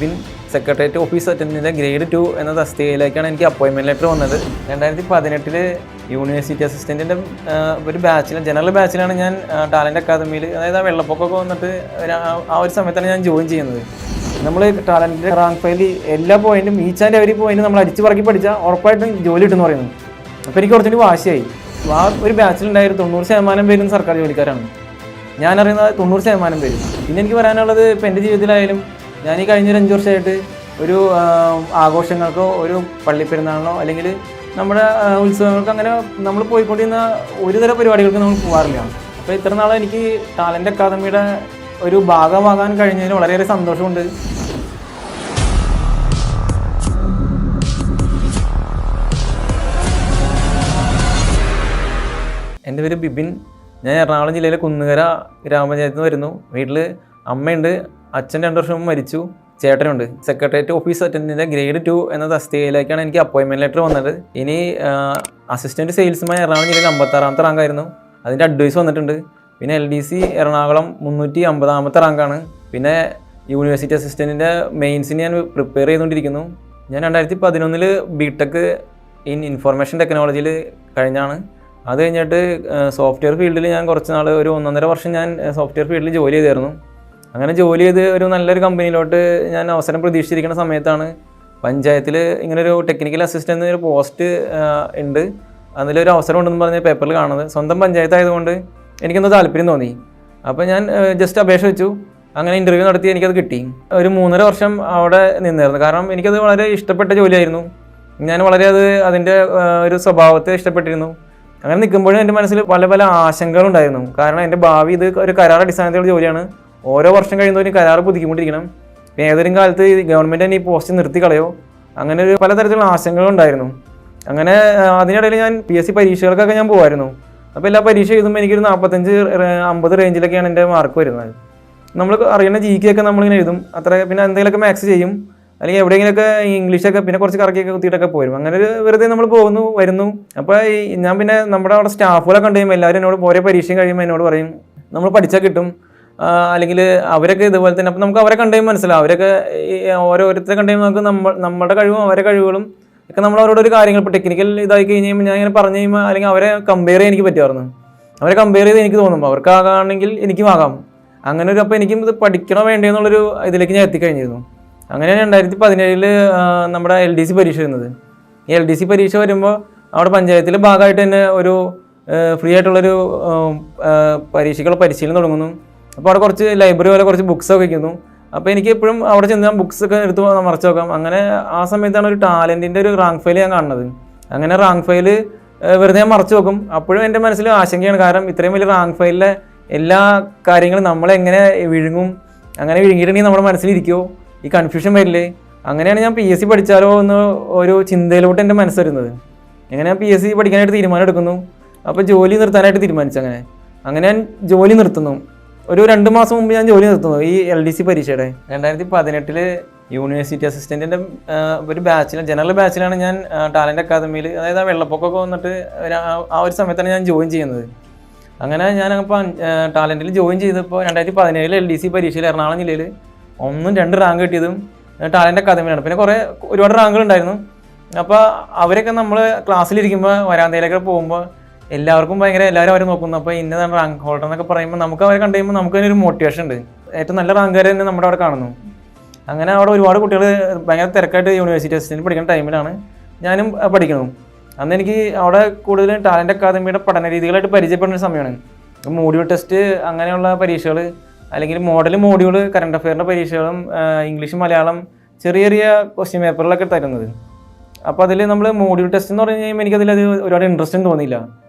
Bibin secretariat office അറ്റൻഡൻറ്റിൻ്റെ grade 2 എന്ന തസ്തികയിലേക്കാണ് എനിക്ക് appointment letter വന്നത്. 2018 യൂണിവേഴ്സിറ്റി അസിസ്റ്റൻറ്റിൻ്റെ ഒരു ബാച്ചിൽ ജനറൽ ബാച്ചിലാണ് ഞാൻ ടാലൻറ്റ് അക്കാദമിയിൽ, അതായത് ആ വെള്ളപ്പൊക്കമൊക്കെ വന്നിട്ട് ആ ഒരു സമയത്താണ് ഞാൻ ജോയിൻ ചെയ്യുന്നത്. നമ്മൾ ടാലൻറ്റിൻ്റെ റാങ്ക് ഫയലിൽ എല്ലാ പോയിൻറ്റും ഈച്ച് ആൻഡ് എവരി പോയിൻറ്റ് നമ്മൾ അടിച്ച് പറക്കി പഠിച്ചാൽ ഉറപ്പായിട്ടും ജോലി കിട്ടുമെന്ന് പറയുന്നു. അപ്പോൾ എനിക്ക് കുറച്ചുകൂടി വാശിയായി. ആ ഒരു ബാച്ചിലുണ്ടായിരുന്നു 90% പേരും സർക്കാർ ജോലിക്കാരാണ്. ഞാനറിയുന്നത് 90% പേരും. പിന്നെ എനിക്ക് പറയാനുള്ളത്, ഇപ്പോൾ എൻ്റെ ജീവിതത്തിലായാലും ഞാൻ ഈ കഴിഞ്ഞൊരു 5 വർഷമായിട്ട് ഒരു ആഘോഷങ്ങൾക്കോ ഒരു പള്ളിപ്പെരുന്നാളിനോ അല്ലെങ്കിൽ നമ്മുടെ ഉത്സവങ്ങൾക്ക് അങ്ങനെ നമ്മൾ പോയിക്കൊണ്ടിരുന്ന ഒരുതരം പരിപാടികൾക്ക് നമ്മൾ പോകാറില്ല. അപ്പോൾ ഇത്ര നാളെ എനിക്ക് ടാലൻറ്റ് അക്കാദമിയുടെ ഒരു ഭാഗമാകാൻ കഴിഞ്ഞതിന് വളരെയേറെ സന്തോഷമുണ്ട്. എൻ്റെ പേര് ബിബിൻ. ഞാൻ എറണാകുളം ജില്ലയിലെ കുന്നുകര ഗ്രാമപഞ്ചായത്തിൽ നിന്ന് വരുന്നു. വീട്ടിൽ അമ്മയുണ്ട്, അച്ഛൻ 2 വർഷം മുമ്പ് മരിച്ചു, ചേട്ടനുണ്ട്. സെക്രട്ടേറിയറ്റ് ഓഫീസ് അറ്റൻഡൻറ്റിൻ്റെ ഗ്രേഡ് 2 എന്ന തസ്തികയിലേക്കാണ് എനിക്ക് അപ്പോയിൻമെൻറ്റ് ലെറ്റർ വന്നത്. ഇനി അസിസ്റ്റൻറ്റ് സെയിൽസ്മാൻ എറണാകുളം ജില്ലയിൽ 56ാമത്തെ റാങ്കായിരുന്നു. അതിൻ്റെ അഡ്വൈസ് വന്നിട്ടുണ്ട്. പിന്നെ LDC എറണാകുളം 350ാമത്തെ റാങ്കാണ്. പിന്നെ യൂണിവേഴ്സിറ്റി അസിസ്റ്റൻറ്റിൻ്റെ മെയിൻസിന് ഞാൻ പ്രിപ്പയർ ചെയ്തുകൊണ്ടിരിക്കുന്നു. ഞാൻ 2011 BTech ഇൻ ഇൻഫർമേഷൻ ടെക്നോളജിയിൽ കഴിഞ്ഞാണ്. അത് കഴിഞ്ഞിട്ട് സോഫ്റ്റ്വെയർ ഫീൽഡിൽ ഞാൻ കുറച്ച് നാൾ, ഒരു 1.5 വർഷം ഞാൻ സോഫ്റ്റ്വെയർ ഫീൽഡിൽ ജോലി ചെയ്തായിരുന്നു. അങ്ങനെ ജോലി ചെയ്ത് ഒരു നല്ലൊരു കമ്പനിയിലോട്ട് ഞാൻ അവസരം പ്രതീക്ഷിച്ചിരിക്കുന്ന സമയത്താണ് പഞ്ചായത്തിൽ ഇങ്ങനൊരു ടെക്നിക്കൽ അസിസ്റ്റൻ്റ് ഒരു പോസ്റ്റ് ഉണ്ട്, അതിലൊരു അവസരം ഉണ്ടെന്ന് പറഞ്ഞ് പേപ്പറിൽ കാണുന്നത്. സ്വന്തം പഞ്ചായത്ത് ആയതുകൊണ്ട് എനിക്കൊന്ന് താല്പര്യം തോന്നി. അപ്പോൾ ഞാൻ ജസ്റ്റ് അപേക്ഷ വെച്ചു. അങ്ങനെ ഇൻ്റർവ്യൂ നടത്തി എനിക്കത് കിട്ടി. ഒരു 3.5 വർഷം അവിടെ നിന്നായിരുന്നു. കാരണം എനിക്കത് വളരെ ഇഷ്ടപ്പെട്ട ജോലിയായിരുന്നു. ഞാൻ വളരെ അതിൻ്റെ ഒരു സ്വഭാവത്തെ ഇഷ്ടപ്പെട്ടിരുന്നു. അങ്ങനെ നിൽക്കുമ്പോഴും എൻ്റെ മനസ്സിൽ പല പല ആശങ്കകളുണ്ടായിരുന്നു. കാരണം എൻ്റെ ഭാവി ഇത് ഒരു കരാർ അടിസ്ഥാനത്തിലുള്ള ജോലിയാണ്. ഓരോ വർഷം കഴിയുന്നവരും കരാർ പുതുക്കിക്കൊണ്ടിരിക്കണം. ഏതൊരു കാലത്ത് ഗവൺമെൻറ് തന്നെ ഈ പോസ്റ്റ് നിർത്തി കളയോ, അങ്ങനെ ഒരു പലതരത്തിലുള്ള ആശങ്കകളുണ്ടായിരുന്നു. അങ്ങനെ അതിനിടയിൽ ഞാൻ PSC പരീക്ഷകൾക്കൊക്കെ ഞാൻ പോകുമായിരുന്നു. അപ്പോൾ എല്ലാ പരീക്ഷ എഴുതുമ്പോൾ എനിക്കൊരു 45-50 റേഞ്ചിലൊക്കെയാണ് എൻ്റെ മാർക്ക് വരുന്നത്. നമ്മൾ അറിയുന്ന GK ഒക്കെ നമ്മളിങ്ങനെ എഴുതും അത്ര. പിന്നെ എന്തെങ്കിലുമൊക്കെ മാത്സ് ചെയ്യും, അല്ലെങ്കിൽ എവിടെയെങ്കിലുമൊക്കെ ഇംഗ്ലീഷൊക്കെ പിന്നെ കുറച്ച് കറക്കിയൊക്കെ കുത്തിയിട്ടൊക്കെ പോരും. അങ്ങനെ ഒരു വെറുതെ നമ്മൾ പോകുന്നു വരുന്നു. അപ്പോൾ ഞാൻ പിന്നെ നമ്മുടെ അവിടെ സ്റ്റാഫുകളൊക്കെ കണ്ടു കഴിയുമ്പോൾ എല്ലാവരും എന്നോട് ഓരോ പരീക്ഷയും കഴിയുമ്പോൾ എന്നോട് പറയും നമ്മൾ പഠിച്ചാൽ കിട്ടും, അല്ലെങ്കിൽ അവരൊക്കെ ഇതുപോലെ തന്നെ. അപ്പോൾ നമുക്ക് അവരെ കണ്ടു കഴിയുമ്പോൾ മനസ്സിലാവും. അവരൊക്കെ ഓരോരുത്തരെ കണ്ടു കഴിയുമ്പോൾ നമുക്ക് നമ്മുടെ കഴിവും അവരെ കഴിവുകളും ഒക്കെ നമ്മൾ അവരോട് ഒരു കാര്യങ്ങൾ ഇപ്പോൾ ടെക്നിക്കൽ ഇതായി കഴിഞ്ഞ് കഴിയുമ്പോൾ ഞാൻ ഇങ്ങനെ പറഞ്ഞു കഴിയുമ്പോൾ, അല്ലെങ്കിൽ അവരെ കമ്പയർ ചെയ്യാൻ എനിക്ക് പറ്റുമായിരുന്നു. അവരെ കമ്പയർ ചെയ്ത് എനിക്ക് തോന്നും അവർക്കാകാണെങ്കിൽ എനിക്കും ആകാം. അങ്ങനെ ഒരു അപ്പോൾ എനിക്കും ഇത് പഠിക്കണോ വേണ്ടയോ എന്നുള്ളൊരു ഇതിലേക്ക് ഞാൻ എത്തിക്കഴിഞ്ഞിരുന്നു. അങ്ങനെയാണ് 2017 നമ്മുടെ LDC പരീക്ഷ വരുന്നത്. ഈ LDC പരീക്ഷ വരുമ്പോൾ അവിടെ പഞ്ചായത്തിൽ ഭാഗമായിട്ട് തന്നെ ഒരു ഫ്രീ ആയിട്ടുള്ളൊരു പരീക്ഷകൾ പരിശീലനം തുടങ്ങുന്നു. അപ്പോൾ അവിടെ കുറച്ച് ലൈബ്രറി പോലെ കുറച്ച് ബുക്സൊക്കെ വയ്ക്കുന്നു. അപ്പോൾ എനിക്ക് എപ്പോഴും അവിടെ ചെന്ന് ബുക്സൊക്കെ എടുത്ത് മറച്ചു നോക്കാം. അങ്ങനെ ആ സമയത്താണ് ഒരു ടാലൻറ്റിൻ്റെ ഒരു റാങ്ക് ഫയൽ ഞാൻ കാണുന്നത്. അങ്ങനെ റാങ്ക് ഫയൽ വെറുതെ ഞാൻ മറച്ചു നോക്കും. അപ്പോഴും എൻ്റെ മനസ്സിൽ ആശങ്കയാണ്. കാരണം ഇത്രയും വലിയ റാങ്ക് ഫയലിലെ എല്ലാ കാര്യങ്ങളും നമ്മളെങ്ങനെ വിഴുങ്ങും, അങ്ങനെ വിഴുങ്ങിയിട്ടുണ്ടെങ്കിൽ നമ്മുടെ മനസ്സിലിരിക്കുമോ, ഈ കൺഫ്യൂഷൻ വരില്ലേ. അങ്ങനെയാണ് ഞാൻ PSC പഠിച്ചാലോ എന്ന് ഒരു ചിന്തയിലോട്ട് എൻ്റെ മനസ്സ് വരുന്നത്. അങ്ങനെ ഞാൻ PSC പഠിക്കാനായിട്ട് തീരുമാനം എടുക്കുന്നു. അപ്പോൾ ജോലി നിർത്താനായിട്ട് തീരുമാനിച്ചു. അങ്ങനെ ഞാൻ ജോലി നിർത്തുന്നു. ഒരു 2 മാസം മുമ്പ് ഞാൻ ജോലി നിർത്തുന്നു ഈ LDC പരീക്ഷയുടെ. 2018 യൂണിവേഴ്സിറ്റി അസിസ്റ്റൻറ്റിൻ്റെ ഒരു ബാച്ചിൽ ജനറൽ ബാച്ചിലാണ് ഞാൻ ടാലൻറ്റ് അക്കാദമിയിൽ, അതായത് ആ വെള്ളപ്പൊക്കമൊക്കെ വന്നിട്ട് ആ ഒരു സമയത്താണ് ഞാൻ ജോയിൻ ചെയ്യുന്നത്. അങ്ങനെ ഞാനപ്പോൾ ടാലൻറ്റിൽ ജോയിൻ ചെയ്തപ്പോൾ 2017 LDC പരീക്ഷയിൽ എറണാകുളം ജില്ലയിൽ 1-2 റാങ്ക് കിട്ടിയതും ടാലൻറ്റ് അക്കാദമിയിലാണ്. പിന്നെ ഒരുപാട് റാങ്കുകളുണ്ടായിരുന്നു. അപ്പോൾ അവരൊക്കെ നമ്മൾ ക്ലാസ്സിലിരിക്കുമ്പോൾ വരാന്തയിലൊക്കെ പോകുമ്പോൾ എല്ലാവർക്കും എല്ലാവരും അവരെ നോക്കുന്നു. അപ്പോൾ ഇന്നതാണ് റാങ്ക് ഹോൾഡർ എന്നൊക്കെ പറയുമ്പോൾ നമുക്ക് അവരെ കണ്ടു കഴിയുമ്പോൾ നമുക്ക് അതിനൊരു മോട്ടിവേഷൻ ഉണ്ട്. ഏറ്റവും നല്ല റാങ്കുകാരെ തന്നെ നമ്മുടെ അവിടെ കാണുന്നു. അങ്ങനെ അവിടെ ഒരുപാട് കുട്ടികൾ ഭയങ്കര തിരക്കായിട്ട് യൂണിവേഴ്സിറ്റി അസിസ്റ്റൻറ്റ് പഠിക്കുന്ന ടൈമിലാണ് ഞാനും പഠിക്കുന്നത്. അന്ന് എനിക്ക് അവിടെ കൂടുതൽ ടാലൻറ്റ് അക്കാദമിയുടെ പഠന രീതികളായിട്ട് പരിചയപ്പെടുന്ന സമയമാണ്. മോഡ്യൂൾ ടെസ്റ്റ് അങ്ങനെയുള്ള പരീക്ഷകൾ, അല്ലെങ്കിൽ മോഡ്യൂൾ കറണ്ട് അഫെയറിൻ്റെ പരീക്ഷകളും ഇംഗ്ലീഷ് മലയാളം ചെറിയ ചെറിയ ക്വസ്റ്റ്യൻ പേപ്പറിലൊക്കെ തരുന്നത്. അപ്പോൾ അതിൽ നമ്മൾ മോഡ്യൂൾ ടെസ്റ്റ് എന്ന് പറഞ്ഞു കഴിയുമ്പോൾ എനിക്കതിൽ ഒരുപാട് ഇൻട്രസ്റ്റും തോന്നിയില്ല.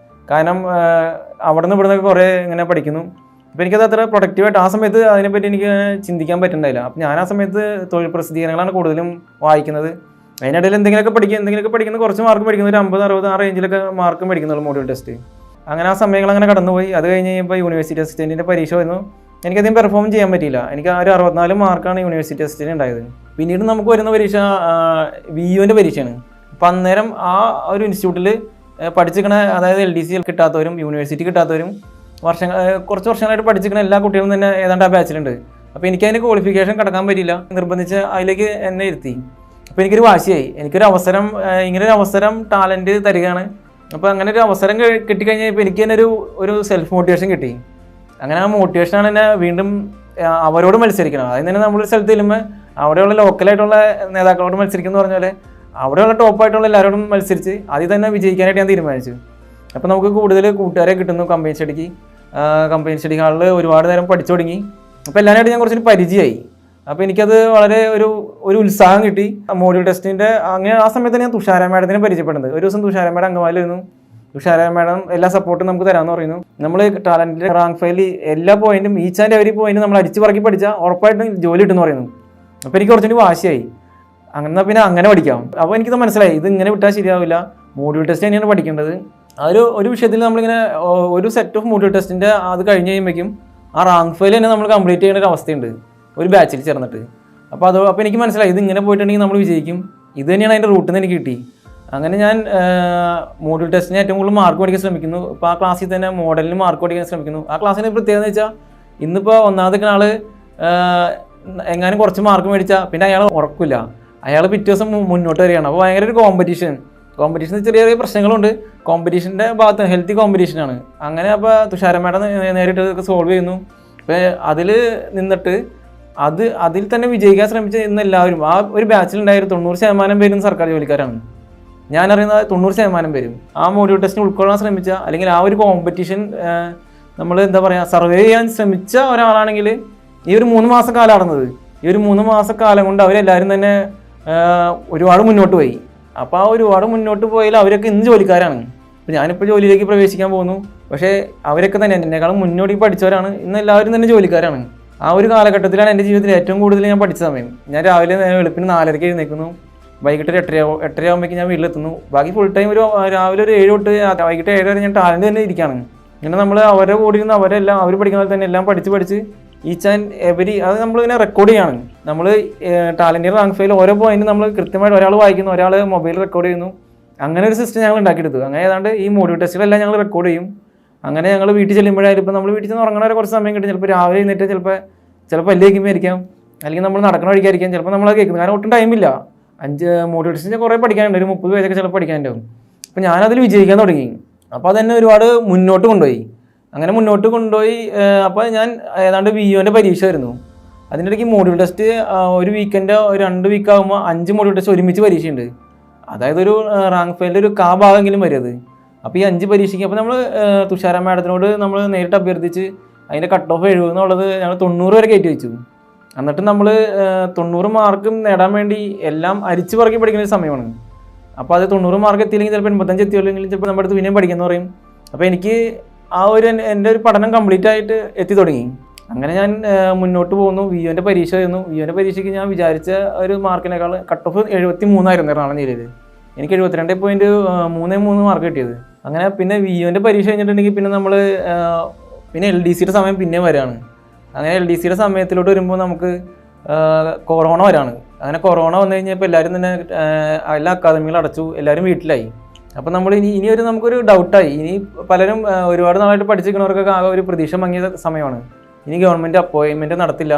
കാരണം അവിടെ നിന്ന് ഇവിടുന്നൊക്കെ കുറേ ഇങ്ങനെ പഠിക്കുന്നു. അപ്പോൾ എനിക്കത് അത്ര പ്രൊഡക്റ്റീവായിട്ട് ആ സമയത്ത് അതിനെപ്പറ്റി എനിക്ക് ചിന്തിക്കാൻ പറ്റുന്നുണ്ടായില്ല. അപ്പോൾ ഞാൻ ആ സമയത്ത് തൊഴിൽ പ്രസിദ്ധീകരണങ്ങളാണ് കൂടുതലും വായിക്കുന്നത്. അതിനിടയിൽ എന്തെങ്കിലുമൊക്കെ പഠിക്കുന്നത് കുറച്ച് മാർക്ക് പഠിക്കുന്നത്, ഒരു 50-60 ആ റേഞ്ചിലൊക്കെ മാർക്ക് പഠിക്കുന്നുള്ളൂ മോഡ്യൂൾ ടെസ്റ്റ്. അങ്ങനെ ആ സമയങ്ങൾ അങ്ങനെ കടന്നുപോയി. അത് കഴിഞ്ഞ് കഴിയുമ്പോൾ യൂണിവേഴ്സിറ്റി അസിസ്റ്റൻറ്റിൻ്റെ പരീക്ഷ വന്നു. എനിക്കധികം പെർഫോം ചെയ്യാൻ പറ്റിയില്ല. എനിക്ക് ആ ഒരു 64 മാർക്കാണ് യൂണിവേഴ്സിറ്റി അസിസ്റ്റൻറ്റ് ഉണ്ടായത്. പിന്നീട് നമുക്ക് വരുന്ന പരീക്ഷ VUൻ്റെ പരീക്ഷയാണ്. അപ്പം അന്നേരം ആ ഒരു ഇൻസ്റ്റിറ്റ്യൂട്ടിൽ പഠിച്ചിരിക്കണ, അതായത് LDC കിട്ടാത്തവരും യൂണിവേഴ്സിറ്റി കിട്ടാത്തവരും കുറച്ച് വർഷങ്ങളായിട്ട് പഠിച്ചിരിക്കുന്ന എല്ലാ കുട്ടികളും തന്നെ ഏതാണ്ട് ആ ബാച്ചിലുണ്ട്. അപ്പോൾ എനിക്ക് അതിൻ്റെ ക്വാളിഫിക്കേഷൻ കടക്കാൻ പറ്റില്ല, നിർബന്ധിച്ച് അതിലേക്ക് എന്നെ ഇരുത്തി. അപ്പോൾ എനിക്കൊരു വാശിയായി, എനിക്കൊരു അവസരം, ഇങ്ങനൊരു അവസരം ടാലൻറ്റ് തരികയാണ്. അപ്പോൾ അങ്ങനെ ഒരു അവസരം കിട്ടിക്കഴിഞ്ഞാൽ ഇപ്പോൾ എനിക്ക് തന്നെ ഒരു സെൽഫ് മോട്ടിവേഷൻ കിട്ടി. അങ്ങനെ ആ മോട്ടിവേഷനാണ് എന്നെ വീണ്ടും അവരോട് മത്സരിക്കണം. അതിന് തന്നെ നമ്മളൊരു സ്ഥലത്ത് ചെല്ലുമ്പോൾ അവിടെയുള്ള ലോക്കലായിട്ടുള്ള നേതാക്കളോട് മത്സരിക്കുന്നു പറഞ്ഞ പോലെ അവിടെയുള്ള ടോപ്പായിട്ടുള്ള എല്ലാവരോടും മത്സരിച്ച് അതിൽ തന്നെ വിജയിക്കാനായിട്ട് ഞാൻ തീരുമാനിച്ചു. അപ്പോൾ നമുക്ക് കൂടുതൽ കൂട്ടുകാരെ കിട്ടുന്നു. കമ്പനി സ്റ്റഡി ഹാളിൽ ഒരുപാട് നേരം പഠിച്ചു തുടങ്ങി. അപ്പോൾ എല്ലാവരുമായിട്ട് ഞാൻ കുറച്ചൊരു പരിചയമായി. അപ്പോൾ എനിക്കത് വളരെ ഒരു ഉത്സാഹം കിട്ടി. മോഡ്യൂൾ ടെസ്റ്റിൻ്റെ അങ്ങനെ ആ സമയത്ത് ഞാൻ തുഷാര മാഡത്തിനെ പരിചയപ്പെടുന്നത്. ഒരു ദിവസം തുഷാര മാഡം അങ്കമാലിയിരുന്നു. തുഷാര മാഡം എല്ലാ സപ്പോർട്ടും നമുക്ക് തരാമെന്ന് പറയുന്നു. നമ്മൾ ടാലൻറ്റിൻ്റെ റാങ്ക് ഫയലിൽ എല്ലാ പോയിന്റും ഈച്ച് ആൻഡ് എവരി പോയിന്റ് നമ്മൾ അടിച്ച് പറക്കി പഠിച്ചാൽ ഉറപ്പായിട്ടും ജോലി കിട്ടുമെന്ന് പറയുന്നു. അപ്പോൾ എനിക്ക് കുറച്ചുകൂടി വാശിയായി. പിന്നെ അങ്ങനെ പഠിക്കാം. അപ്പോൾ എനിക്കത് മനസ്സിലായി, ഇത് ഇങ്ങനെ വിട്ടാൽ ശരിയാവില്ല, മോഡ്യൂൾ ടെസ്റ്റ് തന്നെയാണ് പഠിക്കേണ്ടത്. ഒരു വിഷയത്തിൽ നമ്മളിങ്ങനെ ഒരു സെറ്റ് ഓഫ് മോഡ്യൂൾ ടെസ്റ്റിൻ്റെ അത് കഴിഞ്ഞ് കഴിയുമ്പോഴേക്കും ആ റാങ്ക് ഫയൽ തന്നെ നമ്മൾ കംപ്ലീറ്റ് ചെയ്യേണ്ട ഒരു അവസ്ഥയുണ്ട് ഒരു ബാച്ചിൽ ചേർന്നിട്ട്. അപ്പോൾ എനിക്ക് മനസ്സിലായി, ഇത് ഇങ്ങനെ പോയിട്ടുണ്ടെങ്കിൽ നമ്മൾ വിജയിക്കും, ഇത് തന്നെയാണ് അതിൻ്റെ റൂട്ടിൽ നിന്ന് എനിക്ക് കിട്ടി. അങ്ങനെ ഞാൻ മോഡ്യൂൾ ടെസ്റ്റിന് ഏറ്റവും കൂടുതൽ മാർക്ക് മേടിക്കാൻ ശ്രമിക്കുന്നു. ഇപ്പോൾ ആ ക്ലാസ്സിൽ തന്നെ മോഡലിന് മാർക്ക് മേടിക്കാൻ ശ്രമിക്കുന്നു. ആ ക്ലാസ്സിന് പ്രത്യേകത എന്ന് വെച്ചാൽ ഇന്നിപ്പോൾ ഒന്നാമത്തെ ആൾ എങ്ങാനും കുറച്ച് മാർക്ക് മേടിച്ചാൽ പിന്നെ അയാൾ ഉറക്കില്ല, അയാൾ പിറ്റേ ദിവസം മുന്നോട്ട് വരികയാണ്. അപ്പോൾ ഭയങ്കര ഒരു കോമ്പറ്റീഷൻ ചെറിയ ചെറിയ പ്രശ്നങ്ങളുണ്ട്. കോമ്പറ്റീഷൻ്റെ ഭാഗത്ത് ഹെൽത്തി കോമ്പറ്റീഷനാണ്. അങ്ങനെ അപ്പോൾ തുഷാര മാഡം നേരിട്ട് സോൾവ് ചെയ്യുന്നു. അപ്പോൾ അതിൽ നിന്നിട്ട് അതിൽ തന്നെ വിജയിക്കാൻ ശ്രമിച്ച ഇന്ന് എല്ലാവരും ആ ഒരു ബാച്ചിലുണ്ടായ 90% പേരും സർക്കാർ ജോലിക്കാരാണ്. ഞാനറിയുന്ന 90% പേരും ആ മോഡ്യൂൾ ടെസ്റ്റിന് ഉൾക്കൊള്ളാൻ ശ്രമിച്ച, അല്ലെങ്കിൽ ആ ഒരു കോമ്പറ്റീഷൻ നമ്മൾ എന്താ പറയുക സർവേ ചെയ്യാൻ ശ്രമിച്ച ഒരാളാണെങ്കിൽ ഈ ഒരു 3 മാസക്കാലം നടന്നത്, ഈ ഒരു 3 മാസക്കാലം കൊണ്ട് അവരെല്ലാവരും തന്നെ ഒരുപാട് മുന്നോട്ട് പോയി. അപ്പോൾ ആ ഒരുപാട് മുന്നോട്ട് പോയാൽ അവരൊക്കെ ഇന്ന് ജോലിക്കാരാണ്. അപ്പോൾ ഞാനിപ്പോൾ ജോലിയിലേക്ക് പ്രവേശിക്കാൻ പോകുന്നു, പക്ഷേ അവരൊക്കെ തന്നെ എന്നെക്കാളും മുന്നോട്ട് പഠിച്ചവരാണ്, ഇന്ന് എല്ലാവരും തന്നെ ജോലിക്കാരാണ്. ആ ഒരു കാലഘട്ടത്തിലാണ് എൻ്റെ ജീവിതത്തിൽ ഏറ്റവും കൂടുതൽ ഞാൻ പഠിച്ച സമയം. ഞാൻ രാവിലെ വെളുപ്പിന് 4:30 എഴുന്നേൽക്കുന്നു, വൈകിട്ട് 8:30 ആകുമ്പോഴേക്കും ഞാൻ വീട്ടിലെത്തുന്നു. ബാക്കി ഫുൾ ടൈം രാവിലെ ഒരു 7 തൊട്ട് വൈകിട്ട് 7 വരെ ഞാൻ ടാലൻറ്റ് തന്നെ ഇരിക്കുകയാണ്. ഇങ്ങനെ നമ്മൾ അവരെ കൂടി ഇരുന്ന് അവർ പഠിക്കുന്ന പോലെ തന്നെ എല്ലാം പഠിച്ച് ഈച്ച് ആൻഡ് എവരി അത് നമ്മളിങ്ങനെ റെക്കോർഡ് ചെയ്യാണ്. നമ്മൾ ടാലൻറ്റ് റാങ്ക് ഫയൽ ഓരോ പോയിന്റ് നമ്മൾ കൃത്യമായിട്ട് ഒരാൾ വായിക്കുന്നു, ഒരാൾ മൊബൈൽ റെക്കോർഡ് ചെയ്യുന്നു. അങ്ങനെ ഒരു സിസ്റ്റം ഞങ്ങൾ ഉണ്ടാക്കിയെടുത്തു. അങ്ങനെ ഏതാണ്ട് ഈ മോഡ്യൂൾ ടെസ്റ്റുകളെല്ലാം ഞങ്ങൾ റെക്കോർഡ് ചെയ്യും. അങ്ങനെ ഞങ്ങൾ വീട്ടിൽ ചെല്ലുമ്പോഴായാലും ഇപ്പോൾ നമ്മൾ വീട്ടിൽ നിന്ന് ഉറങ്ങണവരെ കുറച്ച് സമയം കിട്ടും. ചിലപ്പോൾ രാവിലെ എഴുന്നേറ്റ് ചിലപ്പോൾ പല്ല് കഴിക്കുമ്പോൾ ആയിരിക്കാം, അല്ലെങ്കിൽ നമ്മൾ നടക്കണ വഴിക്കായിരിക്കാം, ചിലപ്പോൾ നമ്മളത് കേൾക്കുന്നത്. കാരണം ഒട്ടും ടൈമില്ല. 5 മോഡ്യൂൾ ടെസ്റ്റിന് കുറേ പഠിക്കാനുണ്ട്, ഒരു 30 പേജൊക്കെ ചിലപ്പോൾ പഠിക്കാനുണ്ടാവും. അപ്പോൾ ഞാനതിൽ വിജയിക്കാൻ തുടങ്ങി. അപ്പോൾ അതെന്നെ ഒരുപാട് മുന്നോട്ട് കൊണ്ടുപോയി. അപ്പോൾ ഞാൻ ഏതാണ്ട് VOൻ്റെ പരീക്ഷ വരുന്നു. അതിൻ്റെ ഇടയ്ക്ക് മോഡ്യൂൾ ടെസ്റ്റ് ഒരു വീക്കെൻഡ് 2 വീക്ക് ആകുമ്പോൾ 5 മോഡ്യൂൾ ടെസ്റ്റ് ഒരുമിച്ച് പരീക്ഷയുണ്ട്. അതായത് ഒരു റാങ്ക് ഫയലിൻ്റെ ഒരു ഭാഗമെങ്കിലും വരും. അപ്പോൾ ഈ 5 പരീക്ഷയ്ക്ക് അപ്പോൾ നമ്മൾ തുഷാര മാഡത്തിനോട് നമ്മൾ നേരിട്ട് അഭ്യർത്ഥിച്ച് അതിൻ്റെ കട്ട് ഓഫ് 70 എന്നുള്ളത് ഞങ്ങൾ 90 വരെ കയറ്റി വെച്ചു. എന്നിട്ട് നമ്മൾ 90 മാർക്കും നേടാൻ വേണ്ടി എല്ലാം അരിച്ചു പറക്കി പഠിക്കുന്ന ഒരു സമയമാണ്. അപ്പോൾ അത് 90 മാർക്ക് എത്തിയില്ലെങ്കിൽ ചിലപ്പോൾ 85 എത്തിയില്ലെങ്കിൽ ചിലപ്പോൾ നമ്മുടെ അടുത്ത് പിന്നെയും പഠിക്കാമെന്ന് പറയും. അപ്പോൾ എനിക്ക് എൻ്റെ ഒരു പഠനം കംപ്ലീറ്റ് ആയിട്ട് എത്തി തുടങ്ങി. അങ്ങനെ ഞാൻ മുന്നോട്ട് പോകുന്നു. VOൻ്റെ പരീക്ഷ വരുന്നു. VOൻ്റെ പരീക്ഷയ്ക്ക് ഞാൻ വിചാരിച്ച ഒരു മാർക്കിനേക്കാൾ കട്ട് ഓഫ് 73 എറണാകുളം ജില്ലയിൽ. എനിക്ക് 72.33 മാർക്ക് കിട്ടിയത്. അങ്ങനെ പിന്നെ VOൻ്റെ പരീക്ഷ കഴിഞ്ഞിട്ടുണ്ടെങ്കിൽ പിന്നെ നമ്മൾ LDCയുടെ സമയം പിന്നെ വരികയാണ്. അങ്ങനെ LDCയുടെ സമയത്തിലോട്ട് വരുമ്പോൾ നമുക്ക് കൊറോണ വരാണ്. അങ്ങനെ കൊറോണ വന്നു കഴിഞ്ഞപ്പോൾ എല്ലാവരും തന്നെ എല്ലാ അക്കാദമികളും അടച്ചു, എല്ലാവരും വീട്ടിലായി. അപ്പോൾ നമ്മൾ നമുക്കൊരു ഡൗട്ടായി. ഇനി പലരും ഒരുപാട് നാളായിട്ട് പഠിച്ചിരിക്കുന്നവർക്കൊക്കെ ആകെ ഒരു പ്രതീക്ഷ മങ്ങിയ സമയമാണ്. ഇനി ഗവൺമെൻറ് അപ്പോയിൻമെൻറ്റ് നടത്തില്ല,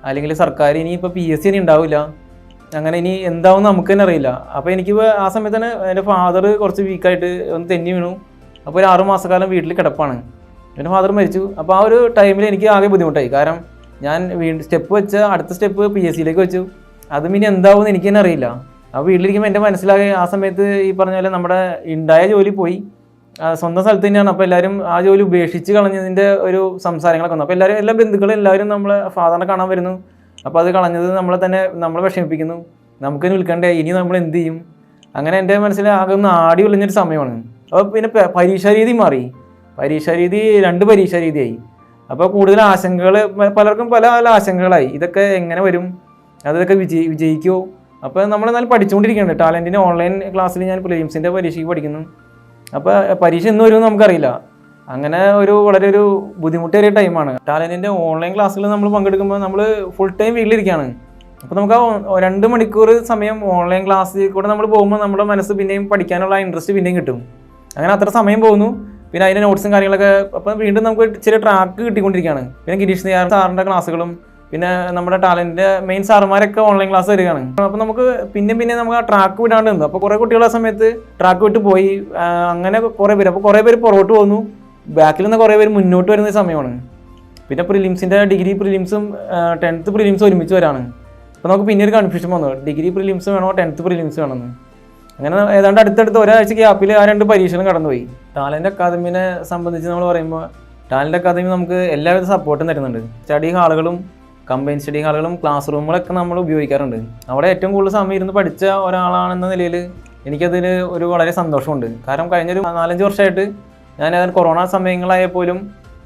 അല്ലെങ്കിൽ സർക്കാർ ഇനിയിപ്പോൾ PSC ഇനി ഉണ്ടാവില്ല, അങ്ങനെ ഇനി എന്താവും നമുക്ക് തന്നെ അറിയില്ല. അപ്പോൾ എനിക്ക് ആ സമയത്ത് തന്നെ എൻ്റെ ഫാദർ കുറച്ച് വീക്കായിട്ട് ഒന്ന് തെന്നി വീണു. അപ്പോൾ ഒരു 6 മാസക്കാലം വീട്ടിൽ കിടപ്പാണ്. എൻ്റെ ഫാദർ മരിച്ചു. അപ്പോൾ ആ ഒരു ടൈമിൽ എനിക്ക് ആകെ ബുദ്ധിമുട്ടായി. കാരണം ഞാൻ അടുത്ത സ്റ്റെപ്പ് PSCയിലേക്ക് വെച്ചു. അതും ഇനി എന്താവും എനിക്ക് തന്നെ അറിയില്ല. അപ്പോൾ വീട്ടിലിരിക്കുമ്പോൾ എൻ്റെ മനസ്സിലാകെ ആ സമയത്ത് ഈ പറഞ്ഞ പോലെ നമ്മുടെ ഉണ്ടായ ജോലി പോയി, സ്വന്തം സ്ഥലത്ത് തന്നെയാണ്. അപ്പോൾ എല്ലാവരും ആ ജോലി ഉപേക്ഷിച്ച് കളഞ്ഞതിൻ്റെ ഒരു സംസാരങ്ങളൊക്കെ വന്നു. അപ്പോൾ എല്ലാ ബന്ധുക്കളും എല്ലാവരും നമ്മളെ ഫാദറിനെ കാണാൻ വരുന്നു. അപ്പോൾ അത് കളഞ്ഞത് നമ്മളെ വിഷമിപ്പിക്കുന്നു. നമുക്ക് നിൽക്കണ്ടേ, ഇനി നമ്മൾ എന്ത് ചെയ്യും? അങ്ങനെ എൻ്റെ മനസ്സിൽ ആകെ ഒന്ന് ആടി ഒളിഞ്ഞൊരു സമയമാണ്. അപ്പോൾ പിന്നെ പരീക്ഷാരീതി മാറി. 2 പരീക്ഷാരീതിയായി. അപ്പോൾ കൂടുതൽ ആശങ്കകൾ, പലർക്കും പല ആശങ്കകളായി. ഇതൊക്കെ എങ്ങനെ വരും, അതൊക്കെ വിജയിക്കുമോ? അപ്പോൾ നമ്മളെന്നാലും പഠിച്ചുകൊണ്ടിരിക്കുന്നുണ്ട്. ടാലൻറ്റിൻ്റെ ഓൺലൈൻ ക്ലാസ്സിൽ ഞാൻ പ്രിലിംസിൻ്റെ പരീക്ഷയ്ക്ക് പഠിക്കുന്നു. അപ്പോൾ പരീക്ഷ എന്ന് വരുമെന്ന് നമുക്കറിയില്ല. അങ്ങനെ വളരെ ഒരു ബുദ്ധിമുട്ടേറിയ ടൈമാണ്. ടാലൻറ്റിൻ്റെ ഓൺലൈൻ ക്ലാസ്സുകൾ നമ്മൾ പങ്കെടുക്കുമ്പോൾ നമ്മൾ ഫുൾ ടൈം വീട്ടിലിരിക്കുകയാണ്. അപ്പോൾ നമുക്ക് 2 മണിക്കൂർ സമയം ഓൺലൈൻ ക്ലാസ്സിൽ കൂടെ നമ്മൾ പോകുമ്പോൾ നമ്മുടെ മനസ്സ് പിന്നെയും പഠിക്കാനുള്ള ഇൻട്രസ്റ്റ് പിന്നെയും കിട്ടും. അങ്ങനെ അത്ര സമയം പോകുന്നു. പിന്നെ അതിൻ്റെ നോട്ട്സും കാര്യങ്ങളൊക്കെ അപ്പോൾ വീണ്ടും നമുക്ക് ചെറിയ ട്രാക്ക് കിട്ടിക്കൊണ്ടിരിക്കുകയാണ്. പിന്നെ ഗിരീഷ് സാറിൻ്റെ ക്ലാസ്സുകളും പിന്നെ നമ്മുടെ ടാലൻറ്റിൻ്റെ മെയിൻ സാറുമാരൊക്കെ ഓൺലൈൻ ക്ലാസ് വരികയാണ്. അപ്പോൾ നമുക്ക് പിന്നെ നമുക്ക് ആ ട്രാക്ക് വിടാണ്ട് നിന്നു. അപ്പോൾ കുറേ കുട്ടികളെ സമയത്ത് ട്രാക്ക് വിട്ട് പോയി, അങ്ങനെ കുറേ പേര്. അപ്പോൾ കുറേ പേര് പുറകോട്ട് പോകുന്നു, ബാക്കിൽ നിന്ന് കുറേ പേര് മുന്നോട്ട് വരുന്ന സമയമാണ്. പിന്നെ പ്രിലിംസിൻ്റെ ഡിഗ്രി പ്രിലിംസും 10th പ്രിലിംസും ഒരുമിച്ച് വരാണ്. അപ്പോൾ നമുക്ക് പിന്നെ ഒരു കൺഫ്യൂഷൻ വന്നു, ഡിഗ്രി പ്രിലിംസ് വേണോ 10th പ്രിലിംസ് വേണമെന്ന്. അങ്ങനെ ഏതാണ്ട് അടുത്തടുത്ത് ഒരാഴ്ച ഗ്യാപ്പിൽ ആ 2 പരീക്ഷകളും കടന്നുപോയി. ടാലൻറ്റ് അക്കാദമിനെ സംബന്ധിച്ച് നമ്മൾ പറയുമ്പോൾ ടാലൻറ്റ് അക്കാദമി നമുക്ക് എല്ലാവിധ സപ്പോർട്ടും തരുന്നുണ്ട്. സ്റ്റഡി ഹാളുകളും കമ്പൈൻ സ്റ്റഡി ഹാളുകളും ക്ലാസ് റൂമുകളൊക്കെ നമ്മൾ ഉപയോഗിക്കാറുണ്ട്. അവിടെ ഏറ്റവും കൂടുതൽ സമയം ഇരുന്ന് പഠിച്ച ഒരാളാണെന്ന നിലയിൽ എനിക്കതിൽ ഒരു വളരെ സന്തോഷമുണ്ട്. കാരണം കഴിഞ്ഞൊരു 4-5 വർഷമായിട്ട് ഞാൻ കൊറോണ സമയങ്ങളായ പോലും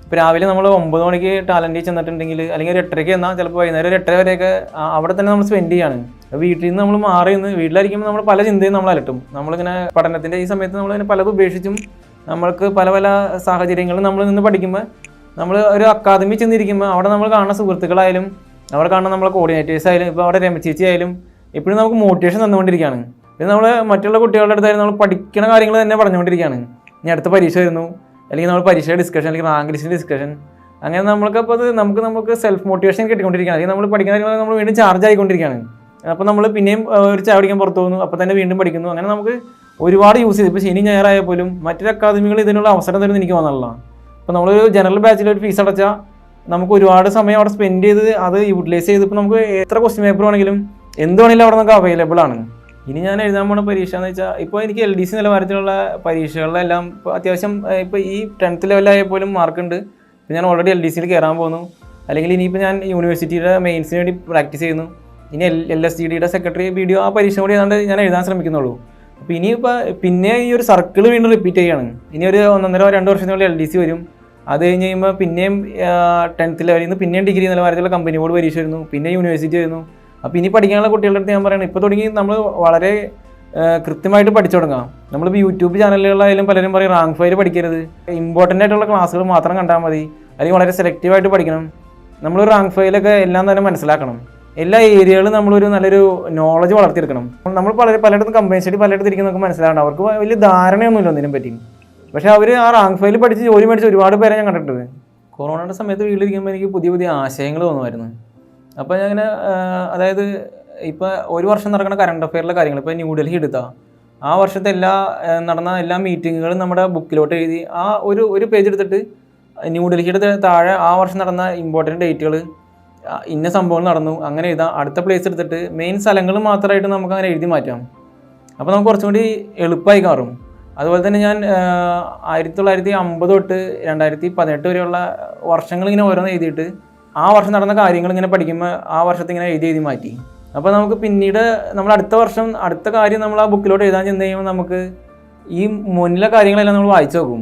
ഇപ്പോൾ രാവിലെ നമ്മൾ 9 മണിക്ക് ടാലൻറ്റിൽ ചെന്നിട്ടുണ്ടെങ്കിൽ അല്ലെങ്കിൽ ഒരു 8:30 എന്നാൽ ചിലപ്പോൾ വൈകുന്നേരം ഒരു 8:30 വരെയൊക്കെ അവിടെ തന്നെ നമ്മൾ സ്പെൻഡ് ചെയ്യാണ്. വീട്ടിൽ നിന്ന് നമ്മൾ മാറി നിന്ന് വീട്ടിലായിരിക്കുമ്പോൾ നമ്മൾ പല ചിന്തയും നമ്മൾ അലട്ടും. നമ്മളിങ്ങനെ പഠനത്തിൻ്റെ ഈ സമയത്ത് നമ്മളിങ്ങനെ പലതും ഉപേക്ഷിച്ചും നമ്മൾക്ക് പല സാഹചര്യങ്ങളും നമ്മൾ നിന്ന് പഠിക്കുമ്പോൾ നമ്മൾ ഒരു അക്കാദമി ചെന്നിരിക്കുമ്പോൾ അവിടെ നമ്മൾ കാണുന്ന സുഹൃത്തുക്കളായാലും അവിടെ കാണുന്ന നമ്മളെ കോർഡിനേറ്റേഴ്സ് ആയാലും ഇപ്പോൾ അവിടെ രമചേച്ചി ആയാലും എപ്പോഴും നമുക്ക് മോട്ടിവേഷൻ തന്നുകൊണ്ടിരിക്കുകയാണ്. പിന്നെ നമ്മൾ മറ്റുള്ള കുട്ടികളുടെ അടുത്തായാലും നമ്മൾ പഠിക്കുന്ന കാര്യങ്ങൾ തന്നെ പറഞ്ഞുകൊണ്ടിരിക്കുകയാണ്. ഇനി അടുത്ത പരീക്ഷ വരുന്നു, അല്ലെങ്കിൽ നമ്മൾ പരീക്ഷയുടെ ഡിസ്കഷൻ, അല്ലെങ്കിൽ റാങ്ക് ലിസ്റ്റിൻ്റെ ഡിസ്കഷൻ, അങ്ങനെ നമ്മൾക്കപ്പോൾ അത് നമുക്ക് സെൽഫ് മോട്ടിവേഷൻ കിട്ടിക്കൊണ്ടിരിക്കുകയാണ്. അല്ലെങ്കിൽ നമ്മൾ പഠിക്കുന്ന കാര്യങ്ങൾ നമ്മൾ വീണ്ടും ചാർജ് ആയിക്കൊണ്ടിരിക്കുകയാണ്. അപ്പോൾ നമ്മൾ പിന്നെയും ഒരു ചായ പിടിക്കാൻ പുറത്തു പോകുന്നു, അപ്പോൾ തന്നെ വീണ്ടും പഠിക്കുന്നു. അങ്ങനെ നമുക്ക് ഒരുപാട് യൂസ് ചെയ്തു. ഇപ്പോൾ ശനി ഞായറായ പോലും മറ്റൊരു അക്കാദമികൾ ഇതിനുള്ള അവസരം തരുമെന്ന് എനിക്ക് തോന്നുന്നില്ല. അപ്പോൾ നമ്മളൊരു ജനറൽ ബാച്ചിൽ ഒരു ഫീസ് അടച്ചാൽ നമുക്ക് ഒരുപാട് സമയം അവിടെ സ്പെൻഡ് ചെയ്ത് അത് യൂട്ടിലൈസ് ചെയ്ത് ഇപ്പോൾ നമുക്ക് എത്ര ക്വസ്റ്റ്യൻ പേപ്പർ ആണെങ്കിലും എന്ത് വേണമെങ്കിലും അവിടെ നമുക്ക് അവൈലബിൾ ആണ്. ഇനി ഞാൻ എഴുതാൻ പോകുന്ന പരീക്ഷ എന്ന് വെച്ചാൽ ഇപ്പോൾ എനിക്ക് LDC നിലവാരത്തിലുള്ള പരീക്ഷകളിലെല്ലാം ഇപ്പോൾ അത്യാവശ്യം ഇപ്പോൾ ഈ 10th ലെവലായ പോലും മാർക്കുണ്ട്. ഇപ്പോൾ ഞാൻ ഓൾറെഡി LDCയിൽ കയറാൻ പോകുന്നു. അല്ലെങ്കിൽ ഇനിയിപ്പോൾ ഞാൻ യൂണിവേഴ്സിറ്റിയുടെ മെയിൻസിന് വേണ്ടി പ്രാക്ടീസ് ചെയ്യുന്നു. ഇനി LSGDയുടെ സെക്രട്ടറി BDO ആ പരീക്ഷ കൂടി ഏതാണ്ട് ഞാൻ എഴുതാൻ ശ്രമിക്കുന്നുള്ളൂ. അപ്പോൾ ഇനിയിപ്പോൾ പിന്നെ ഈ ഒരു സർക്കിൾ വീണ്ടും റിപ്പീറ്റ് ചെയ്യുകയാണ്. ഇനി ഒരു 1.5-2 വർഷത്തിനുള്ളിൽ LDC വരും. അത് കഴിഞ്ഞ് കഴിയുമ്പോൾ പിന്നെയും 10th ലെവലിൽ നിന്ന് പിന്നെയും ഡിഗ്രി നിലവാരത്തിലുള്ള കമ്പനി ബോർഡ് പരീക്ഷ വരുന്നു, പിന്നെ യൂണിവേഴ്സിറ്റി വരുന്നു. അപ്പോൾ ഇനി പഠിക്കാനുള്ള കുട്ടികളുടെ അടുത്ത് ഞാൻ പറയുന്നത് ഇപ്പോൾ തുടങ്ങി നമ്മൾ വളരെ കൃത്യമായിട്ട് പഠിച്ചു തുടങ്ങാം. നമ്മളിപ്പോൾ യൂട്യൂബ് ചാനലുകളിലായാലും പലരും പറയും റാങ്ക് ഫയൽ പഠിക്കരുത്, ഇമ്പോർട്ടൻ്റ് ആയിട്ടുള്ള ക്ലാസ്സുകൾ മാത്രം കണ്ടാൽ മതി, അല്ലെങ്കിൽ വളരെ സെലക്റ്റീവായിട്ട് പഠിക്കണം. നമ്മൾ റാങ്ക് ഫയലൊക്കെ എല്ലാം തന്നെ മനസ്സിലാക്കണം. എല്ലാ ഏരിയകളും നമ്മളൊരു നല്ലൊരു നോളജ് വളർത്തിയെടുക്കണം. നമ്മൾ പലയിടത്തും കമ്പൈൻ സ്റ്റഡി പലയിടത്തും ഇരിക്കുന്ന നമുക്ക് മനസ്സിലാകണം. അവർക്ക് വലിയ ധാരണയൊന്നുമില്ല ഒന്നിനെ പറ്റി. പക്ഷേ അവർ ആ റാങ്ക് ഫയൽ പഠിച്ച് ജോലി മേടിച്ച് ഒരുപാട് പേരെ ഞാൻ കണ്ടിട്ടുണ്ട്. കൊറോണയുടെ സമയത്ത് വീട്ടിലിരിക്കുമ്പോൾ എനിക്ക് പുതിയ ആശയങ്ങൾ തോന്നുമായിരുന്നു. അപ്പോൾ ഞാൻ അങ്ങനെ അതായത് ഇപ്പോൾ ഒരു വർഷം നടക്കുന്ന കറണ്ട് അഫെയറിലെ കാര്യങ്ങൾ ഇപ്പോൾ ന്യൂഡൽഹി എടുത്താൽ ആ വർഷത്തെ നടന്ന എല്ലാ മീറ്റിങ്ങുകളും നമ്മുടെ ബുക്കിലോട്ട് എഴുതി ആ ഒരു പേജ് എടുത്തിട്ട് ന്യൂഡൽഹിയുടെ താഴെ ആ വർഷം നടന്ന ഇമ്പോർട്ടൻറ്റ് ഡേറ്റുകൾ ഇന്ന സംഭവങ്ങൾ നടന്നു അങ്ങനെ എഴുതാം. അടുത്ത പ്ലേസ് എടുത്തിട്ട് മെയിൻ സ്ഥലങ്ങൾ മാത്രമായിട്ട് നമുക്ക് അങ്ങനെ എഴുതി മാറ്റാം. അപ്പോൾ നമുക്ക് കുറച്ചും കൂടി എളുപ്പമായി മാറും. അതുപോലെ തന്നെ ഞാൻ 1950 തൊട്ട് 2018 വരെയുള്ള വർഷങ്ങളിങ്ങനെ ഓരോന്ന് എഴുതിയിട്ട് ആ വർഷം നടന്ന കാര്യങ്ങൾ ഇങ്ങനെ പഠിക്കുമ്പോൾ ആ വർഷത്തെ ഇങ്ങനെ എഴുതി മാറ്റി. അപ്പോൾ നമുക്ക് പിന്നീട് നമ്മൾ അടുത്ത വർഷം അടുത്ത കാര്യം നമ്മൾ ആ ബുക്കിലോട്ട് എഴുതാൻ ചെന്ന് കഴിയുമ്പോൾ നമുക്ക് ഈ മുന്നിലെ കാര്യങ്ങളെല്ലാം നമ്മൾ വായിച്ചു നോക്കും.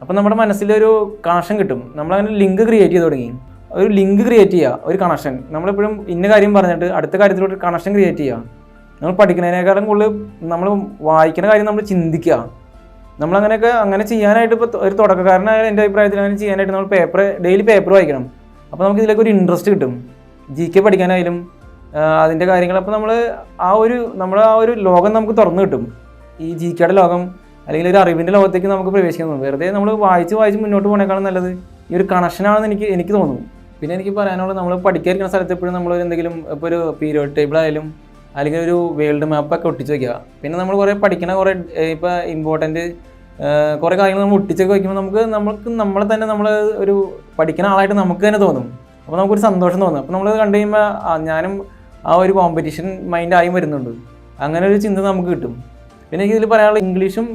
അപ്പോൾ നമ്മുടെ മനസ്സിലൊരു കണക്ഷൻ കിട്ടും. നമ്മളങ്ങനെ ലിങ്ക് ക്രിയേറ്റ് ചെയ്ത് തുടങ്ങി. ഒരു ലിങ്ക് ക്രിയേറ്റ് ചെയ്യുക, ഒരു കണക്ഷൻ. നമ്മളെപ്പോഴും ഇന്ന കാര്യം പറഞ്ഞിട്ട് അടുത്ത കാര്യത്തിലോട്ട് കണക്ഷൻ ക്രിയേറ്റ് ചെയ്യുക. നമ്മൾ പഠിക്കുന്നതിനേക്കാളും കൂടുതൽ നമ്മൾ വായിക്കുന്ന കാര്യം നമ്മൾ ചിന്തിക്കുക. അങ്ങനെ ചെയ്യാനായിട്ട് ഇപ്പോൾ ഒരു തുടക്കക്കാരനായ എൻ്റെ അഭിപ്രായത്തിൽ അങ്ങനെ ചെയ്യാനായിട്ട് നമ്മൾ ഡെയിലി പേപ്പർ വായിക്കണം. അപ്പോൾ നമുക്ക് ഇതിലേക്ക് ഒരു ഇൻട്രസ്റ്റ് കിട്ടും. GK പഠിക്കാനായാലും അതിൻ്റെ കാര്യങ്ങൾ. അപ്പോൾ നമ്മൾ ആ ഒരു ലോകം നമുക്ക് തുറന്നു കിട്ടും. ഈ GKയുടെ ലോകം അല്ലെങ്കിൽ ഒരു അറിവിൻ്റെ ലോകത്തേക്ക് നമുക്ക് പ്രവേശിക്കുന്നു. വെറുതെ നമ്മൾ വായിച്ച് മുന്നോട്ട് പോകണേക്കാളും നല്ലത് ഈ ഒരു കണക്ഷനാണെന്ന് എനിക്ക് തോന്നുന്നു. പിന്നെ എനിക്ക് പറയാനുള്ളത് നമ്മൾ പഠിക്കാതിരിക്കുന്ന സ്ഥലത്ത് എപ്പോഴും നമ്മൾ എന്തെങ്കിലും ഇപ്പോൾ ഒരു പീരിയോഡ് ടേബിൾ ആയാലും അല്ലെങ്കിൽ ഒരു വേൾഡ് മാപ്പൊക്കെ ഒട്ടിച്ച് വയ്ക്കുക. പിന്നെ നമ്മൾ കുറേ പഠിക്കുന്ന കുറേ ഇപ്പോൾ ഇമ്പോർട്ടൻറ്റ് കുറേ കാര്യങ്ങൾ നമ്മൾ ഒട്ടിച്ചൊക്കെ വയ്ക്കുമ്പോൾ നമ്മളെ തന്നെ നമ്മൾ ഒരു പഠിക്കുന്ന ആളായിട്ട് നമുക്ക് തന്നെ തോന്നും. അപ്പോൾ നമുക്കൊരു സന്തോഷം തോന്നും. അപ്പോൾ നമ്മളത് കണ്ടു കഴിയുമ്പോൾ ഞാനും ആ ഒരു കോമ്പറ്റീഷൻ മൈൻഡായി വരുന്നുണ്ട്. അങ്ങനെ ഒരു ചിന്ത നമുക്ക് കിട്ടും. പിന്നെ എനിക്കിതിൽ പറയാനുള്ളത് ഇംഗ്ലീഷും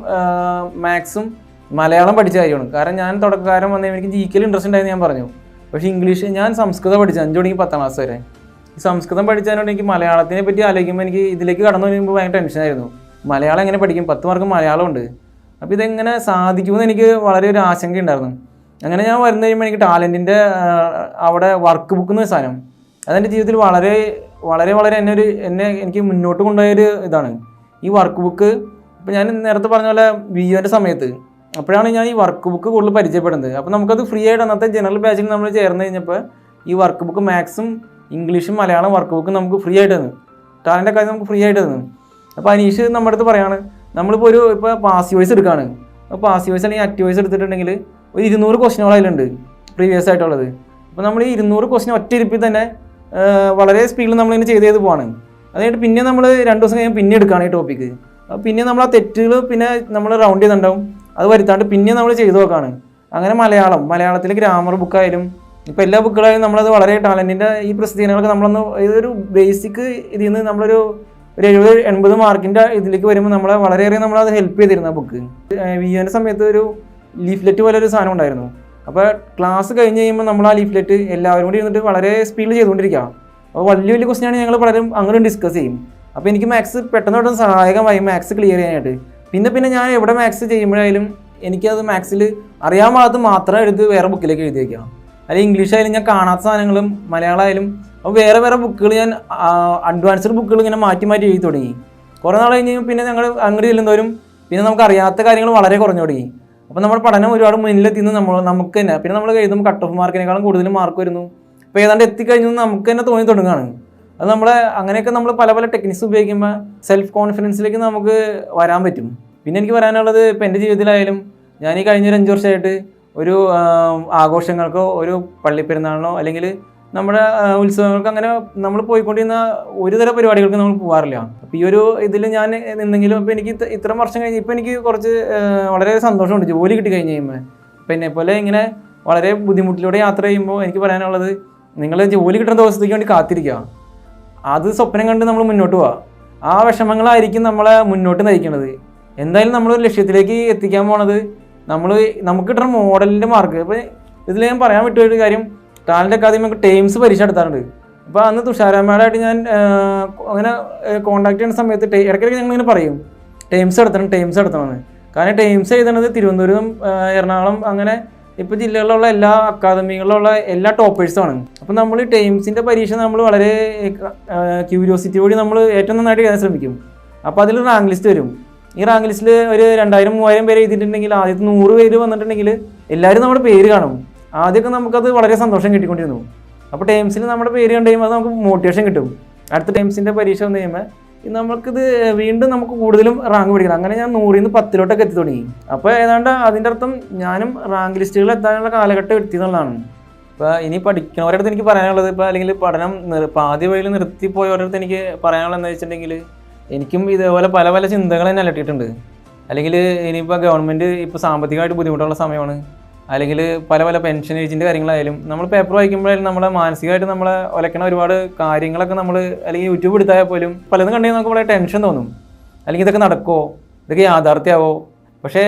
മാത്സും മലയാളം പഠിച്ച കാര്യമാണ്. കാരണം ഞാൻ തുടക്കക്കാരൻ വന്നേ എനിക്ക് GKയിൽ ഇൻട്രസ്റ്റ് ഉണ്ടായിരുന്നു ഞാൻ പറഞ്ഞു. പക്ഷേ ഇംഗ്ലീഷ് ഞാൻ സംസ്കൃതം പഠിച്ചു 5 തുടങ്ങി 10ാം ക്ലാസ് വരെ. ഈ സംസ്കൃതം പഠിച്ചതിനോട് എനിക്ക് മലയാളത്തിനെ പറ്റി ആലോചിക്കുമ്പോൾ എനിക്ക് ഇതിലേക്ക് കടന്നു വരുമ്പോൾ ഭയങ്കര ടെൻഷനായിരുന്നു. മലയാളം എങ്ങനെ പഠിക്കും? 10 മാർക്ക് മലയാളമുണ്ട്. അപ്പോൾ ഇതെങ്ങനെ സാധിക്കുമെന്ന് എനിക്ക് വളരെ ഒരു ആശങ്ക ഉണ്ടായിരുന്നു. അങ്ങനെ ഞാൻ വരുന്ന കഴിയുമ്പോൾ എനിക്ക് ടാലൻറ്റിൻ്റെ അവിടെ വർക്ക് ബുക്ക് എന്നൊരു സാധനം അതെൻ്റെ ജീവിതത്തിൽ വളരെ വളരെ വളരെ എനിക്ക് മുന്നോട്ട് കൊണ്ടുപോയൊരു ഇതാണ് ഈ വർക്ക് ബുക്ക്. ഇപ്പോൾ ഞാൻ നേരത്തെ പറഞ്ഞ പോലെ VOൻ്റെ സമയത്ത് അപ്പോഴാണ് ഞാൻ ഈ വർക്ക് ബുക്ക് കൂടുതൽ പരിചയപ്പെടുന്നത്. അപ്പോൾ നമുക്കത് ഫ്രീ ആയിട്ട് അന്നത്തെ ജനറൽ ബാച്ചിൽ നമ്മൾ ചേർന്ന് കഴിഞ്ഞപ്പോൾ ഈ വർക്ക് ബുക്ക് മാത്സും ഇംഗ്ലീഷും മലയാളം വർക്ക് ബുക്ക് നമുക്ക് ഫ്രീ ആയിട്ട് തന്നു. ടാലൻ്റെ കാര്യം നമുക്ക് ഫ്രീ ആയിട്ട് തന്നു. അപ്പോൾ അനീഷ് നമ്മുടെ അടുത്ത് പറയാണ് നമ്മളിപ്പോൾ ഇപ്പോൾ പാസീവ് വോയിസ് എടുക്കുകയാണ്. അപ്പോൾ പാസീവ് വോയിസ് അല്ലെങ്കിൽ ആക്റ്റീവ് വോയിസ് എടുത്തിട്ടുണ്ടെങ്കിൽ ഒരു 200 ക്വസ്റ്റ്യനുകൾ അതിലുണ്ട് പ്രീവിയസ് ആയിട്ടുള്ളത്. അപ്പോൾ നമ്മൾ ഈ 200 ക്വസ്റ്റ്യൻ ഒറ്റ ഇരിപ്പിൽ തന്നെ വളരെ സ്പീഡിൽ നമ്മളിങ്ങനെ ചെയ്ത് പോവാണ്. അത് കഴിഞ്ഞിട്ട് പിന്നെ നമ്മൾ 2 ദിവസം കഴിഞ്ഞ് പിന്നെ എടുക്കുകയാണ് ഈ ടോപ്പിക്ക്. പിന്നെ നമ്മൾ ആ തെറ്റുകൾ പിന്നെ നമ്മൾ റൗണ്ട് ചെയ്തിട്ടുണ്ടാവും, അത് വരുത്താണ്ട് പിന്നെ നമ്മൾ ചെയ്ത് നോക്കുകയാണ്. അങ്ങനെ മലയാളത്തിൽ ഗ്രാമർ ബുക്കായാലും ഇപ്പോൾ എല്ലാ ബുക്കുകളായാലും നമ്മളത് വളരെ ടാലൻറ്റിൻ്റെ ഈ പ്രസിദ്ധീകരണങ്ങളൊക്കെ നമ്മളൊന്ന് ഇതൊരു ബേസിക് ഇതിൽ നിന്ന് നമ്മളൊരു 70-80 മാർക്കിൻ്റെ ഇതിലേക്ക് വരുമ്പോൾ നമ്മളെ വളരെയേറെ നമ്മളത് ഹെൽപ്പ് ചെയ്തിരുന്നു. ആ ബുക്ക് വിയുടെ സമയത്ത് ഒരു ലീഫ്ലെറ്റ് പോലെ ഒരു സാധനം ഉണ്ടായിരുന്നു. അപ്പോൾ ക്ലാസ് കഴിഞ്ഞ് കഴിയുമ്പോൾ നമ്മൾ ആ ലീഫ്ലെറ്റ് എല്ലാവരും കൂടി ഇരുന്നിട്ട് വളരെ സ്പീഡിൽ ചെയ്തുകൊണ്ടിരിക്കുക. അപ്പോൾ വലിയ ക്വസ്റ്റ്യനാണ് ഞങ്ങൾ പലരും അങ്ങനെ ഡിസ്കസ് ചെയ്യും. അപ്പോൾ എനിക്ക് മാത്സ് പെട്ടെന്ന് സഹായകമായി മാത്സ് ക്ലിയർ ചെയ്യാനായിട്ട്. പിന്നെ ഞാൻ എവിടെ മാത്സ് ചെയ്യുമ്പോഴായാലും എനിക്കത് മാത്സിൽ അറിയാൻ പാകത്ത് മാത്രം എടുത്ത് വേറെ ബുക്കിലേക്ക് എഴുതി വയ്ക്കാം. അല്ലെങ്കിൽ ഇംഗ്ലീഷ് ആയാലും ഞാൻ കാണാത്ത സാധനങ്ങളും മലയാളമായാലും അപ്പോൾ വേറെ ബുക്കുകൾ ഞാൻ അഡ്വാൻസ്ഡ് ബുക്കുകൾ ഇങ്ങനെ മാറ്റി എഴുതി തുടങ്ങി. കുറേ നാൾ കഴിഞ്ഞ് പിന്നെ ഞങ്ങൾ അങ്ങോട്ട് ചെല്ലുന്നവരും പിന്നെ നമുക്ക് അറിയാത്ത കാര്യങ്ങൾ വളരെ കുറഞ്ഞു തുടങ്ങി. അപ്പോൾ നമ്മുടെ പഠനം ഒരുപാട് മുന്നിലെത്തിന്ന് നമുക്ക് തന്നെ പിന്നെ നമ്മൾ എഴുതുമ്പോൾ കട്ട് ഓഫ് മാർക്കിനേക്കാളും കൂടുതൽ മാർക്ക് വരുന്നു. അപ്പോൾ ഏതാണ്ട് എത്തിക്കഴിഞ്ഞു നമുക്ക് തന്നെ തോന്നി തുടങ്ങുകയാണ്. അത് അങ്ങനെയൊക്കെ നമ്മൾ പല ടെക്നിക്സ് ഉപയോഗിക്കുമ്പോൾ സെൽഫ് കോൺഫിഡൻസിലേക്ക് നമുക്ക് വരാൻ പറ്റും. പിന്നെ എനിക്ക് പറയാനുള്ളത് ഇപ്പോൾ എൻ്റെ ജീവിതത്തിലായാലും ഞാൻ ഈ കഴിഞ്ഞൊരു 5 വർഷമായിട്ട് ഒരു ആഘോഷങ്ങൾക്കോ ഒരു പള്ളിപ്പെരുന്നാളിനോ അല്ലെങ്കിൽ നമ്മുടെ ഉത്സവങ്ങൾക്ക് അങ്ങനെ നമ്മൾ പോയിക്കൊണ്ടിരുന്ന ഒരു തരം പരിപാടികൾക്ക് നമ്മൾ പോകാറില്ല. അപ്പോൾ ഈ ഒരു ഇതിൽ ഞാൻ നിന്നെങ്കിലും ഇപ്പോൾ എനിക്ക് ഇത്രയും വർഷം കഴിഞ്ഞ് ഇപ്പോൾ എനിക്ക് കുറച്ച് വളരെ സന്തോഷമുണ്ട് ജോലി കിട്ടി കഴിഞ്ഞ് കഴിയുമ്പോൾ. അപ്പോൾ എന്നെപ്പോലെ ഇങ്ങനെ വളരെ ബുദ്ധിമുട്ടിലൂടെ യാത്ര ചെയ്യുമ്പോൾ എനിക്ക് പറയാനുള്ളത് നിങ്ങൾ ജോലി കിട്ടുന്ന ദിവസത്തേക്ക് വേണ്ടി കാത്തിരിക്കുക. അത് സ്വപ്നം കണ്ട് നമ്മൾ മുന്നോട്ട് പോവുക. ആ വിഷമങ്ങളായിരിക്കും നമ്മളെ മുന്നോട്ട് നയിക്കുന്നത്. എന്തായാലും നമ്മളൊരു ലക്ഷ്യത്തിലേക്ക് എത്തിക്കാൻ പോണത് നമുക്ക് കിട്ടുന്ന മോഡലിൻ്റെ മാർക്ക്. ഇപ്പോൾ ഇതിൽ ഞാൻ പറയാൻ വിട്ടൊരു കാര്യം, ടാലൻ്റ് അക്കാദമി നമുക്ക് ടേംസ് പരീക്ഷ നടത്താറുണ്ട്. അപ്പോൾ അന്ന് തുഷാരമ്മയുമായിട്ട് ഞാൻ അങ്ങനെ കോൺടാക്ട് ചെയ്യുന്ന സമയത്ത് ഇടയ്ക്കിടയ്ക്ക് ഞങ്ങളിങ്ങനെ പറയും ടേംസ് നടത്തണമെന്ന്. കാരണം ടേംസ് എഴുതുന്നത് തിരുവനന്തപുരം, എറണാകുളം അങ്ങനെ ഇപ്പോൾ ജില്ലകളിലുള്ള എല്ലാ അക്കാദമികളിലുള്ള എല്ലാ ടോപ്പേഴ്സുമാണ്. അപ്പോൾ നമ്മൾ ഈ ടേംസിൻ്റെ പരീക്ഷ നമ്മൾ വളരെ ക്യൂരിയോസിറ്റിയോടെ നമ്മൾ ഏറ്റവും നന്നായിട്ട് എഴുതാൻ ശ്രമിക്കും. അപ്പോൾ അതിൽ റാങ്ക് ലിസ്റ്റ് വരും. ഈ റാങ്ക് ലിസ്റ്റിൽ ഒരു 2000-3000 പേര് എഴുതിയിട്ടുണ്ടെങ്കിൽ ആദ്യത്തെ 100 പേര് വന്നിട്ടുണ്ടെങ്കിൽ എല്ലാവരും നമ്മുടെ പേര് കാണും. ആദ്യമൊക്കെ നമുക്കത് വളരെ സന്തോഷം കിട്ടിക്കൊണ്ടിരുന്നു. അപ്പോൾ ടൈംസിൽ നമ്മുടെ പേര് കണ്ടു കഴിയുമ്പോൾ അത് നമുക്ക് മോട്ടിവേഷൻ കിട്ടും. അടുത്ത ടൈംസിൻ്റെ പരീക്ഷ വന്നു കഴിയുമ്പോൾ നമുക്കിത് വീണ്ടും നമുക്ക് കൂടുതലും റാങ്ക് പിടിക്കണം. അങ്ങനെ ഞാൻ 100-ൽ നിന്ന് 10 എത്തി തുടങ്ങി. അപ്പോൾ ഏതാണ്ട് അതിൻ്റെ അർത്ഥം ഞാനും റാങ്ക് ലിസ്റ്റുകൾ എത്താനുള്ള കാലഘട്ടം എത്തി എന്നുള്ളതാണ്. ഇപ്പോൾ ഇനി പഠിക്കുന്നവരടുത്ത് എനിക്ക് പറയാനുള്ളത് അല്ലെങ്കിൽ പഠനം പാതി വഴിയിൽ നിർത്തിപ്പോയവരടുത്ത് എനിക്ക് പറയാനുള്ളത് എന്താ വെച്ചിട്ടുണ്ടെങ്കിൽ എനിക്കും ഇതേപോലെ പല ചിന്തകൾ തന്നെ അലട്ടിയിട്ടുണ്ട്. അല്ലെങ്കിൽ ഇനിയിപ്പോൾ ഗവൺമെൻറ് ഇപ്പോൾ സാമ്പത്തികമായിട്ട് ബുദ്ധിമുട്ടുള്ള സമയമാണ്, അല്ലെങ്കിൽ പല പെൻഷൻ ഏജിൻ്റെ കാര്യങ്ങളായാലും നമ്മൾ പേപ്പർ വായിക്കുമ്പോഴായാലും നമ്മളെ മാനസികമായിട്ട് നമ്മളെ ഒലക്കണ ഒരുപാട് കാര്യങ്ങളൊക്കെ നമ്മൾ അല്ലെങ്കിൽ യൂട്യൂബ് എടുത്താൽ പോലും പലതും കണ്ടെങ്കിൽ നമുക്ക് വളരെ ടെൻഷൻ തോന്നും. അല്ലെങ്കിൽ ഇതൊക്കെ നടക്കുമോ, ഇതൊക്കെ യാഥാർത്ഥ്യമാവോ. പക്ഷേ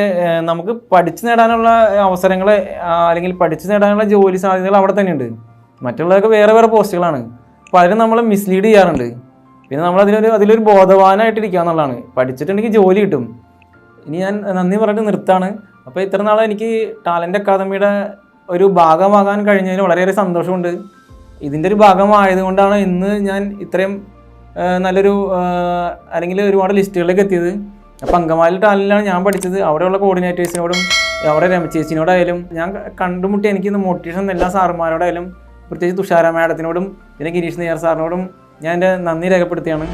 നമുക്ക് പഠിച്ചു നേടാനുള്ള അവസരങ്ങൾ അല്ലെങ്കിൽ പഠിച്ചു നേടാനുള്ള ജോലി സാധ്യതകൾ അവിടെ തന്നെയുണ്ട്. മറ്റുള്ളതൊക്കെ വേറെ പോസ്റ്റുകളാണ്. പലരും നമ്മളെ മിസ്ലീഡ് ചെയ്യാറുണ്ട്. പിന്നെ നമ്മൾ അതിലൊരു ബോധവാനായിട്ടിരിക്കുക എന്നുള്ളതാണ്. പഠിച്ചിട്ടുണ്ടെങ്കിൽ ജോലി കിട്ടും. ഇനി ഞാൻ നന്ദി പറഞ്ഞിട്ട് നിർത്താണ്. അപ്പോൾ ഇത്ര നാളെ എനിക്ക് ടാലൻ്റ് അക്കാദമിയുടെ ഒരു ഭാഗമാകാൻ കഴിഞ്ഞതിൽ വളരെയേറെ സന്തോഷമുണ്ട്. ഇതിൻ്റെ ഒരു ഭാഗമായതുകൊണ്ടാണ് ഇന്ന് ഞാൻ ഇത്രയും നല്ലൊരു അല്ലെങ്കിൽ ഒരുപാട് ലിസ്റ്റുകളിലേക്ക് എത്തിയത്. അപ്പോൾ അങ്കമാലി ടാലൻ്റിലാണ് ഞാൻ പഠിച്ചത്. അവിടെയുള്ള കോർഡിനേറ്റേഴ്സിനോടും അവിടെ രമചേച്ചിനോടായാലും ഞാൻ കണ്ടുമുട്ടി എനിക്കിന്ന് മോട്ടിവേഷൻ എല്ലാ സാറുമാരോടായാലും പ്രത്യേകിച്ച് തുഷാര മാഡത്തിനോടും പിന്നെ ഗിരീഷ് നെയ്യാർ സാറിനോടും ഞാൻ എൻ്റെ നന്ദി രേഖപ്പെടുത്തുകയാണ്.